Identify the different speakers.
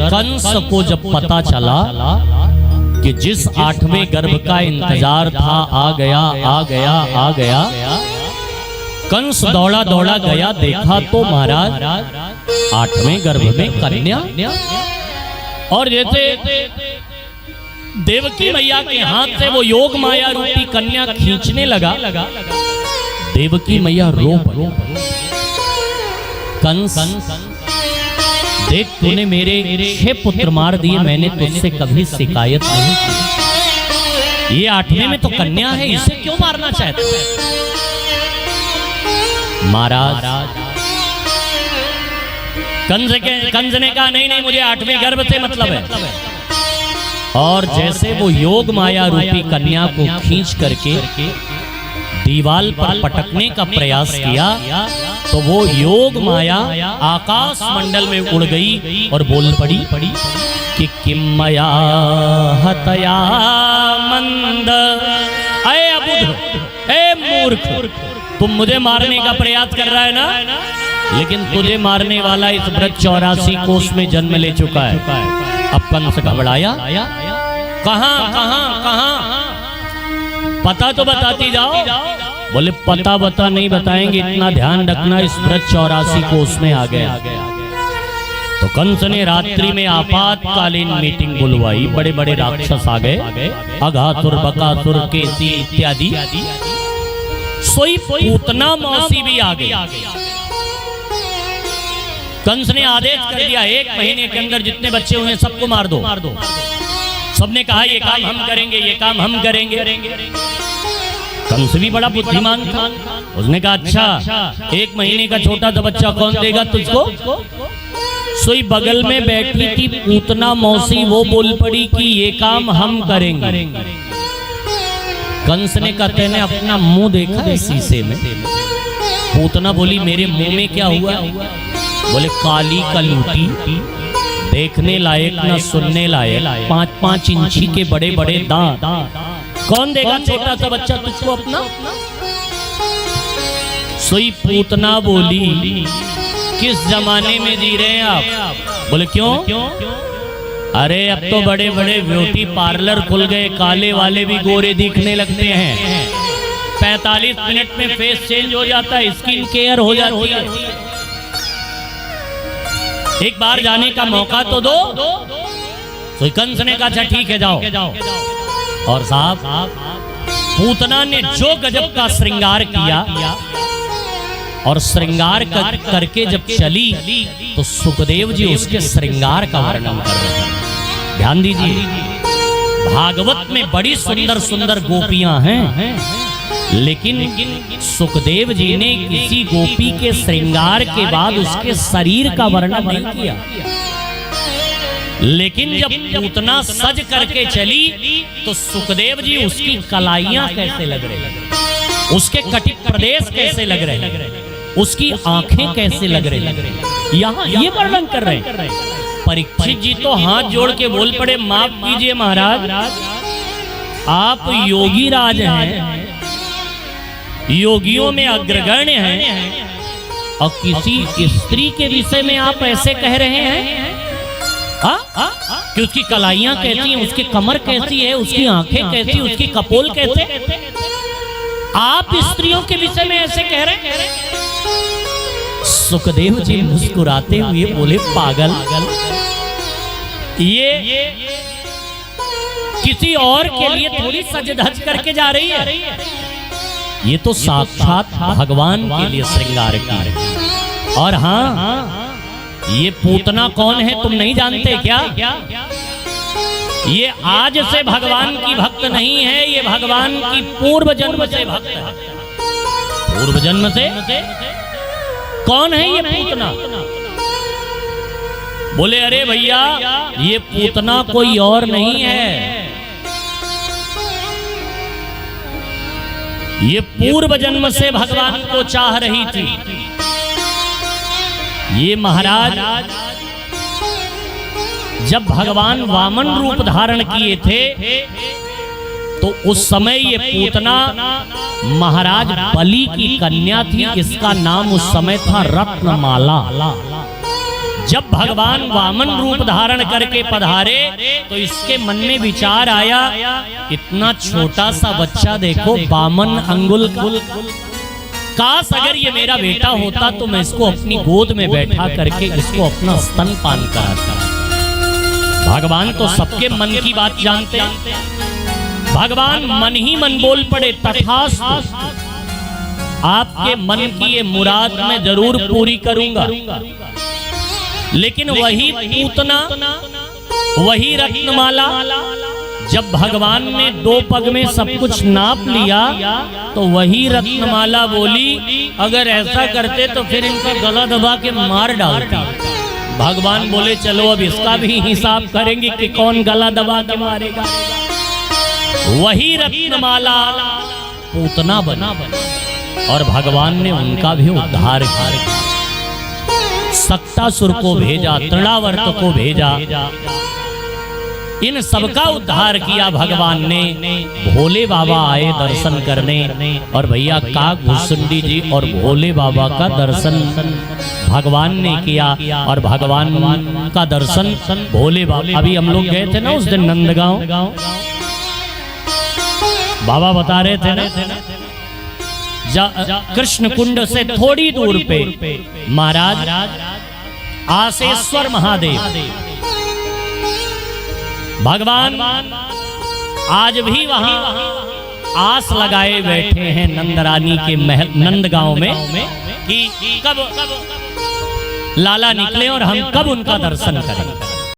Speaker 1: कंस को जब पता चला कि जिस 8वें गर्भ का इंतजार था आ गया आ गया आ गया, कंस दौड़ा दौड़ा गया, देखा तो महाराज 8वें गर्भ में कन्या। और जैसे देवकी मैया के हाथ से वो योग माया रूपी कन्या खींचने लगा, देवकी मैया रो पड़ी। कंस देख, तूने मेरे 6 पुत्र मार दिए, मैंने तुझसे कभी शिकायत नहीं की। ये 8वें में तो कन्या है, इसे क्यों मारना चाहते हैं? महाराज कंस ने कहा नहीं नहीं, मुझे 8वें गर्भ से मतलब है। और जैसे वो योग माया रूपी कन्या को खींच करके दीवाल पर पटकने का प्रयास किया तो वो योग माया आकाश मंडल में उड़ गई और बोल पड़ी कि किम मया हतया मंद, अय अबुध, ए मूर्ख, तुम मुझे मारने का प्रयास कर रहा है ना, लेकिन तुझे मारने वाला इस व्रत 84 कोष में जन्म ले चुका है। अब कंस घबराया, कहां कहां कहां, पता तो बताती जाओ। बोले पता बता नहीं बताएंगे, इतना ध्यान रखना, इस व्रत 84 कोष में आ गया। तो कंस ने रात्रि में आपातकालीन मीटिंग बुलवाई, बड़े बड़े राक्षस आ गए, अघासुर, बकासुर, केसी इत्यादि। सोई पूतना मौसी भी आ गई। कंस ने आदेश कर दिया 1 महीने के अंदर जितने बच्चे हुए सबको मार दो। सबने कहा ये काम हम करेंगे, ये काम हम करेंगे। कंस भी बड़ा बुद्धिमान था, उसने कहा अच्छा 1 महीने का छोटा सा बच्चा कौन देगा तुझको? सोई बगल में बैठी थी पूतना मौसी, वो बोल पड़ी कि ये काम हम करेंगे। कंस ने कहते ने अपना मुंह देखा है शीशे में। पूतना बोली मेरे मुंह में क्या हुआ? बोले काली कलूटी, देखने लायक न सुनने लायक, 5-5 इंची के बड़े बड़े दांत, कौन देगा छोटा सा बच्चा तुझको अपना? सोई पूतना बोली किस जमाने में जी रहे हैं आप? बोले क्यों? अरे अब तो बड़े बड़े ब्यूटी पार्लर खुल गए, काले वाले भी गोरे दिखने लगते हैं, 45 मिनट में फेस चेंज हो जाता है, स्किन केयर हो जाती है। एक बार जाने का मौका तो दो। तो कंस ने कहा अच्छा ठीक है जाओ। और साहब पूतना ने जो गजब का श्रृंगार किया और श्रृंगार करके जब चली तो सुखदेव जी उसके श्रृंगार का वर्णन कर रहे हैं। ध्यान दीजिए, भागवत में बड़ी सुंदर सुंदर गोपियां हैं, लेकिन सुखदेव जी ने किसी गोपी के श्रृंगार के बाद उसके शरीर का वर्णन नहीं किया। लेकिन जब पूतना सज करके चली तो सुखदेव जी उसकी कलाइयां कैसे लग रही, उसके कटिक प्रदेश कैसे लग रहे, उसकी आंखें कैसे लग रही, यहाँ ये वर्णन कर रहे हैं। परीक्षित जी तो हाथ जोड़ के बोल पड़े माफ कीजिए महाराज, आप योगी राज हैं, योगियों में अग्रगण्य हैं, और किसी स्त्री के विषय में आप ऐसे कह रहे हैं कि उसकी कलाइयां कैसी हैं, उसकी कमर कैसी है, उसकी आंखें कैसी, उसकी कपोल कैसे, आप स्त्रियों के विषय में ऐसे कह रहे हैं? सुखदेव जी मुस्कुराते हुए बोले पागल, ये किसी और के लिए थोड़ी सज धज करके जा रही है, ये तो साक्षात भगवान के लिए श्रृंगार की। और हाँ, ये पूतना कौन है तुम नहीं जानते क्या? ये आज से भगवान की भक्त नहीं है, ये भगवान की पूर्व जन्म से भक्त है। पूर्व जन्म से कौन है ये पूतना? बोले अरे भैया ये पूतना कोई और नहीं है, ये पूर्व जन्म से भगवान को चाह रही थी। ये महाराज जब भगवान वामन रूप धारण किए थे तो उस समय ये पूतना महाराज बलि की कन्या थी। इसका नाम उस समय था रत्नमाला। जब भगवान वामन रूप धारण करके पधारे तो इसके मन में विचार आया, इतना छोटा सा बच्चा देखो, वामन अंगुल का, काश अगर ये मेरा बेटा होता तो मैं इसको अपनी गोद में बैठा करके इसको अपना स्तनपान कराता। भगवान तो सबके मन की बात जानते हैं। भगवान मन ही मन बोल पड़े, तथास्तु, आपके मन की ये मुराद मैं जरूर पूरी करूंगा। लेकिन वही पूतना, वही रत्नमाला, जब भगवान ने 2 पग में सब कुछ नाप लिया तो वही रत्नमाला बोली, अगर ऐसा करते तो फिर इनका गला दबा के मार डालती। भगवान बोले चलो अब इसका भी हिसाब करेंगे कि कौन गला दबा के मारेगा। वही रत्नमाला पूतना बना और भगवान ने उनका भी उद्धार किया। सक्तासुर को भेजा, तृणावर्त को भेजा, इन सबका उद्धार किया भगवान ने। भोले बाबा आए दर्शन करने और भैया काक भुसुंडी जी और भोले बाबा का दर्शन भगवान ने किया। और भगवान का दर्शन भोले बाबा, अभी हम लोग गए थे ना उस दिन नंदगांव, बाबा बता रहे थे ना, कृष्ण कुंड से थोड़ी दूर पे महाराज आसेश्वर महादेव भगवान आज भी वहां आस लगाए बैठे हैं नंदरानी के महल नंदगांव में कि कब लाला निकले और हम कब उनका दर्शन करें।